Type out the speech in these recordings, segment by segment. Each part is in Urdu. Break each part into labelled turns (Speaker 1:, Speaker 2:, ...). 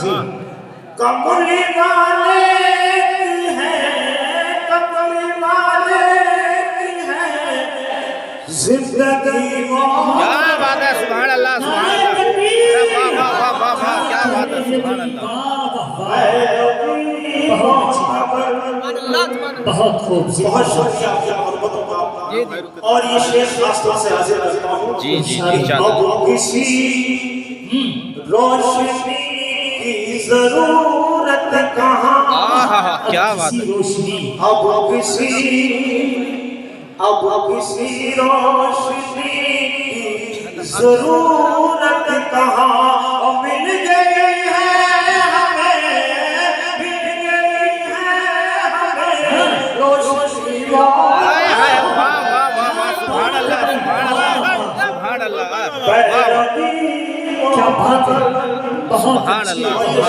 Speaker 1: جی
Speaker 2: کملی والے کی ہے، کملی والے کی ہے زندگی موت۔
Speaker 3: کیا بات ہے، سبحان اللہ سبحان اللہ، واہ واہ واہ واہ واہ، کیا بات ہے، سبحان اللہ،
Speaker 1: بہت خوب،
Speaker 2: بہت شکریہ آپ کی محبتوں کا، اور یہ شعر خاص طور سے حاضر کرتا ہوں۔
Speaker 3: جی جی ارشاد۔
Speaker 2: اب کسی روشنی کی ضرورت کہاں،
Speaker 3: آہا کیا بات ہے،
Speaker 1: روشنی
Speaker 2: اب کسی روشنی کی ضرورت کہاں، مل گئی ہے ہمیں، مل گئی ہے ہمیں روشنی
Speaker 3: ہائے ہائے، واہ واہ واہ واہ، سبحان اللہ سبحان اللہ سبحان اللہ، واہ واہ،
Speaker 1: کیا بات ہے، بہت
Speaker 3: سبحان اللہ سبحان اللہ،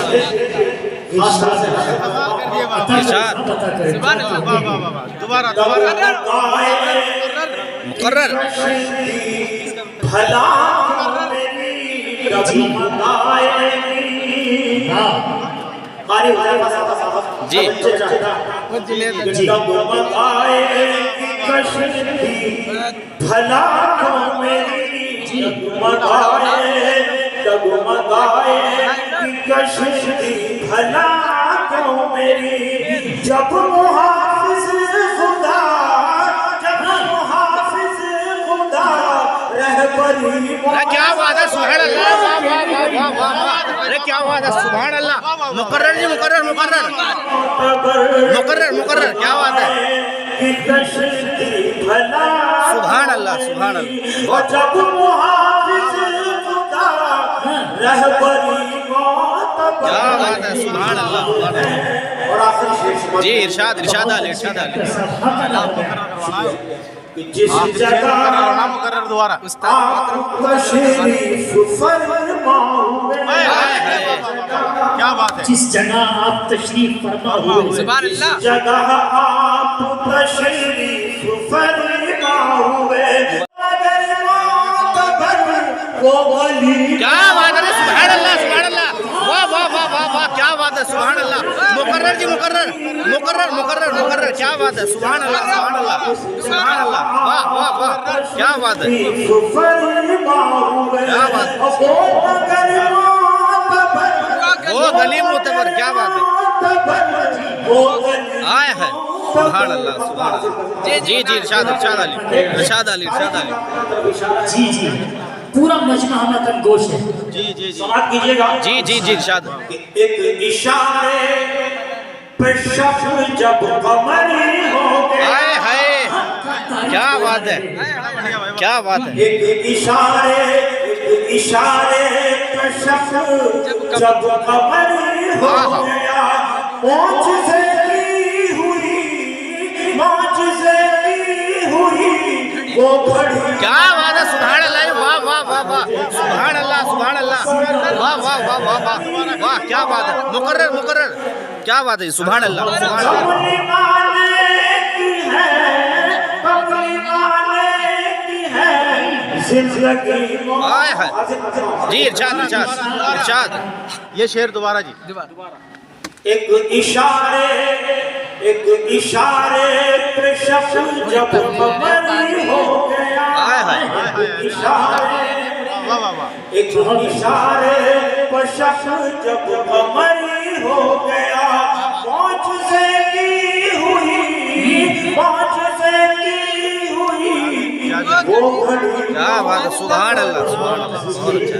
Speaker 3: ارشاد،
Speaker 1: سبحان اللہ،
Speaker 3: واہ واہ واہ، دوبارہ دوبارہ، مقرر،
Speaker 2: بھلا میری ڈگمگائے قاری
Speaker 3: جی
Speaker 2: ڈگمگائے کشتی، بھلا میری ڈگمگائے کشتی، بھلا کیوں میری، جب محافظ خدا، جب محافظ خدا رہبری،
Speaker 3: ارے کیا بات ہے، سبحان اللہ، واہ واہ واہ واہ واہ واہ، ارے کیا بات ہے، سبحان اللہ، مقرر جی مقرر مقرر مقرر مقرر، کیا بات ہے، سبحان اللہ سبحان اللہ، واہ،
Speaker 2: جب محافظ خدا رہبری
Speaker 3: کیا بات ہے، سبحان اللہ سبحان اللہ،
Speaker 2: اور آخری شعر
Speaker 3: جی ارشاد ارشاد علی ارشاد علی،
Speaker 2: جس جگہ
Speaker 3: مقرر دوبارہ،
Speaker 2: آپ تشریف فرماؤ،
Speaker 3: کیا بات ہے،
Speaker 1: جس جگہ آپ تشریف فرما ہوئے،
Speaker 3: سبحان اللہ،
Speaker 2: جگہ آپ تشریف فرماؤ، اگر معتبر وہ ولی،
Speaker 3: کیا بات ہے، سبحان اللہ سبحان اللہ، واہ واہ واہ واہ واہ، کیا بات ہے، سبحان اللہ، مقرر جی مقرر مقرر مقرر مقرر، کیا بات ہے، سبحان اللہ سبحان اللہ سبحان اللہ، واہ واہ واہ، کیا بات ہے، کیا بات ہے، وہ گلی معتبر، کیا بات ہے، آئے ہے، سبحان اللہ سبحان اللہ، جی جی جی ارشاد ارشاد علی ارشاد علی ارشاد علی،
Speaker 1: جی جی پورا مجمع ہمیں گوش ہے،
Speaker 3: جی جی جی
Speaker 2: سماعت کیجئے گا،
Speaker 3: جی جی جی ارشاد،
Speaker 2: ایک اشارے پر شخص جب قمری ہو گیا،
Speaker 3: آئے ہائے، کیا بات ہے، کیا بات ہے،
Speaker 2: ایک اشارے پر شخص جب قمری ہو گیا، معجزے کی ہوئی، معجزے کی ہوئی وہ بڑی،
Speaker 3: کیا بات ہے، سبحان اللہ، واہ واہ واہ واہ، سبحان اللہ سبحان اللہ، واہ واہ واہ واہ واہ واہ، کیا بات ہے، مقرر مقرر، کیا بات ہے، سبحان اللہ سبحان اللہ،
Speaker 2: کملی والے کی ہے، کملی والے کی ہے زندگی موت۔
Speaker 3: آئے ہے، جی ارشاد ارشاد ارشاد، یہ شعر دوبارہ جی،
Speaker 2: ایک اشارے پہ شخص جب قمری ہو گیا،
Speaker 3: آئے ہے،
Speaker 2: ایک اشارے پہ شخص جب قمری ہو گیا، معجزے کی ہوئی، معجزے کی ہوئی وہ گھڑی،
Speaker 3: کیا بات ہے، سبحان اللہ سبحان اللہ، بہت اچھا،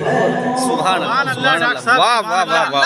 Speaker 3: سبحان اللہ سبحان اللہ، واہ واہ واہ واہ،